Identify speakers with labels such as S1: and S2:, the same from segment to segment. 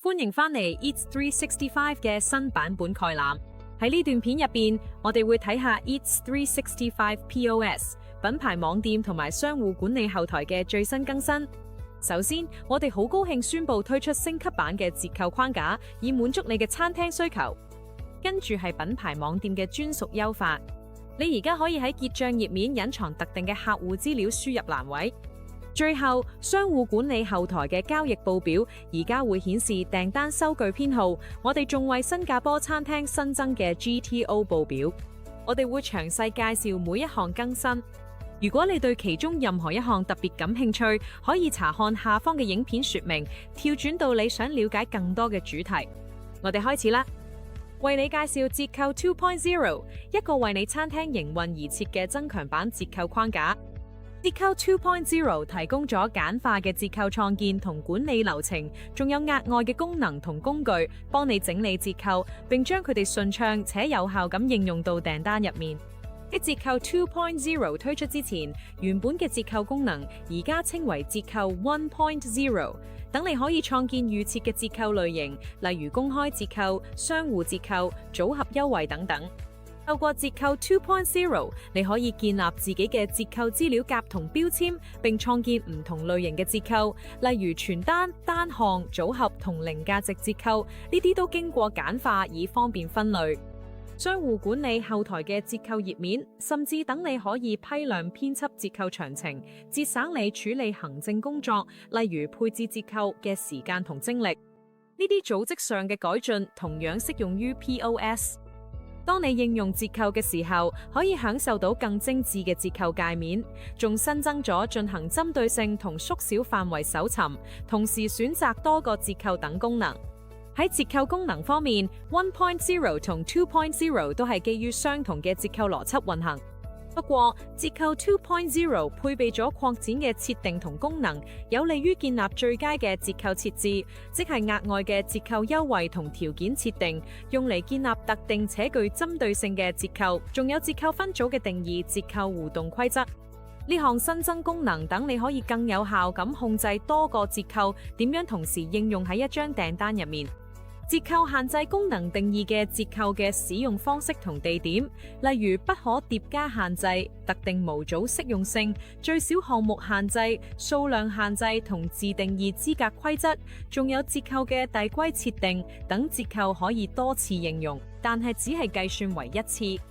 S1: 歡迎返嚟 Eats 365嘅新版本概覽。喺呢段片入邊，我哋會睇下 Eats 365 POS 品牌網店同埋商戶管理後台嘅最新更新。首先，我哋好高興宣布推出升級版嘅折扣框架，以滿足你嘅餐廳需求。跟住係品牌網店嘅專屬優化，你而家可以喺結賬頁面隱藏特定嘅客戶資料輸入欄位。最後，商戶管理後台嘅交易報表而家會顯示訂單收據編號。我哋仲為新加坡餐廳新增嘅 GTO 報表，我哋會詳細介紹每一項更新。如果你對其中任何一項特別感興趣，可以查看下方嘅影片說明，跳轉到你想了解更多嘅主題。我哋開始啦，為你介紹折扣 2.0， 一個為你餐廳營運而設嘅增強版折扣框架。折扣 2.0 提供咗簡化嘅折扣創建同管理流程，仲有額外嘅功能同工具，幫你整理折扣，並將佢哋順暢且有效咁應用到訂單入面。喺折扣 2.0 推出之前，原本嘅折扣功能而家稱為折扣 1.0， 等你可以創建預設嘅折扣類型，例如公開折扣、商戶折扣、組合優惠等等。透過折扣 2.0， 你可以建立自己嘅折扣資料夾同標籤，並創建唔同類型嘅折扣，例如全單、單項、組合同零價值折扣，呢啲都經過簡化以方便分類。商戶管理後台嘅折扣頁面，甚至等你可以批量編輯折扣詳情，節省你處理行政工作，例如配置折扣嘅時間同精力。呢啲組織上嘅改進同樣適用於 POS。當你應用折扣嘅時候，可以享受到更精緻嘅折扣界面，仲新增咗進行針對性同縮小範圍搜尋，同時選擇多個折扣等功能。喺折扣功能方面 ，1.0 同 2.0 都係基於相同嘅折扣邏輯運行。不過，折扣 2.0 配備咗擴展嘅設定同功能，有利於建立最佳嘅折扣設置，即係額外嘅折扣優惠同條件設定，用嚟建立特定且具針對性嘅折扣。仲有折扣分組嘅定義、折扣互動規則。呢項新增功能等你可以更有效咁控制多個折扣點樣同時應用喺一張訂單入面。折扣限制功能定義嘅折扣嘅使用方式同地點，例如不可疊加限制、特定模組適用性、最小項目限制、數量限制同自定義資格規則，仲有折扣嘅遞歸設定等。折扣可以多次應用，但係只係計算為一次。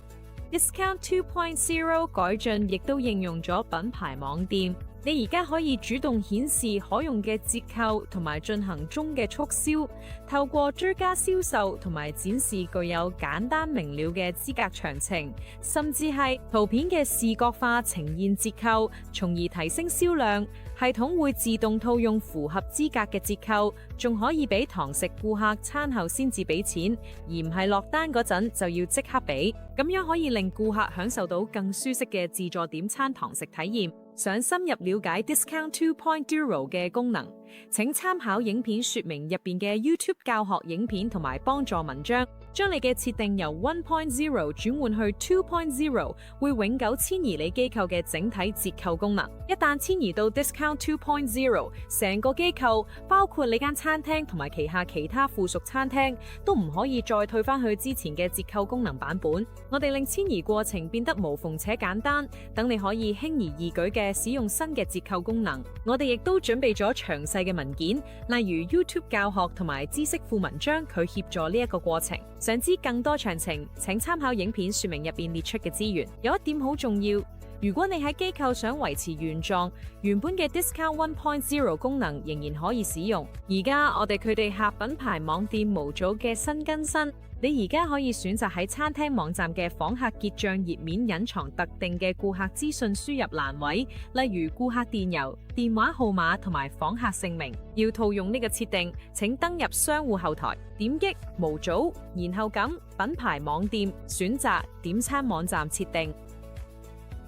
S1: Discount 2.0 改進亦都應用咗品牌網店。你而家可以主動顯示可用嘅折扣同埋進行中嘅促銷，透過追加銷售同埋展示具有簡單明了嘅資格詳情，甚至係圖片嘅視覺化呈現折扣，從而提升銷量。系統會自動套用符合資格嘅折扣，仲可以俾堂食顧客餐後先至俾錢，而唔係落單嗰陣就要即刻俾。咁樣可以令顧客享受到更舒適嘅自助點餐堂食體驗。想深入了解 Discount 2.0 嘅功能，請參考影片說明入邊嘅 YouTube 教學影片同埋幫助文章。將你嘅設定由 1.0 轉換去 2.0， 會永久遷移你機構嘅整體折扣功能。一旦遷移到 Discount 2.0， 成個機構包括你間餐廳同埋旗下其他附屬餐廳都唔可以再退翻去之前嘅折扣功能版本。我哋令遷移過程變得無縫且簡單，等你可以輕而易舉嘅使用新嘅折扣功能。我哋亦都準備咗詳細嘅文件，例如 YouTube 教學同埋知識庫文章，佢協助呢一個過程。想知更多詳情，請參考影片說明入邊列出嘅資源。有一點好重要，如果你喺機構想維持原狀，原本嘅 Discount 1.0 功能仍然可以使用。而家我哋佢哋下品牌網店模組嘅新更新，你而家可以選擇喺餐廳網站嘅訪客結賬頁面隱藏特定嘅顧客資訊輸入欄位，例如顧客電郵、電話號碼同埋訪客姓名。要套用呢個設定，請登入商戶後台，點擊模組，然後撳品牌網店，選擇點餐網站設定，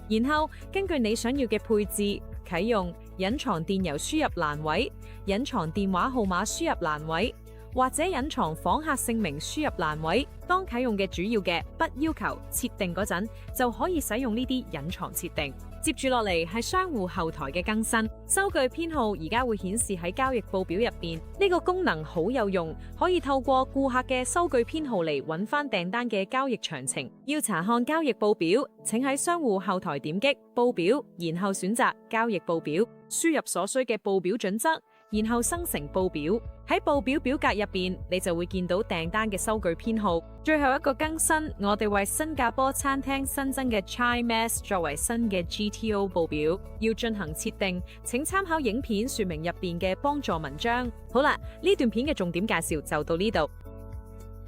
S1: 然後根據你想要嘅配置，啟用隱藏電郵輸入欄位、隱藏電話號碼輸入欄位，或者隱藏訪客姓名輸入欄位。當啟用嘅主要嘅不要求設定嗰陣，就可以使用呢啲隱藏設定。接住落嚟係商戶後台嘅更新，收據編號而家會顯示喺交易報表入邊。呢個功能好有用，可以透過顧客嘅收據編號嚟揾翻訂單嘅交易詳情。要查看交易報表，請喺商戶後台點擊報表，然後選擇交易報表，輸入所需嘅報表準則，然後生成報表。喺報表表格入邊，你就會見到訂單嘅收據編號。最後一個更新，我哋為新加坡餐廳新增嘅 Chai Mess 作為新嘅 GTO 報表，要進行設定，請參考影片說明入邊嘅幫助文章。好啦，呢段片嘅重點介紹就到呢度，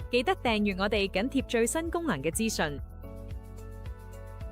S1: 記得訂閱我哋緊貼最新功能嘅資訊。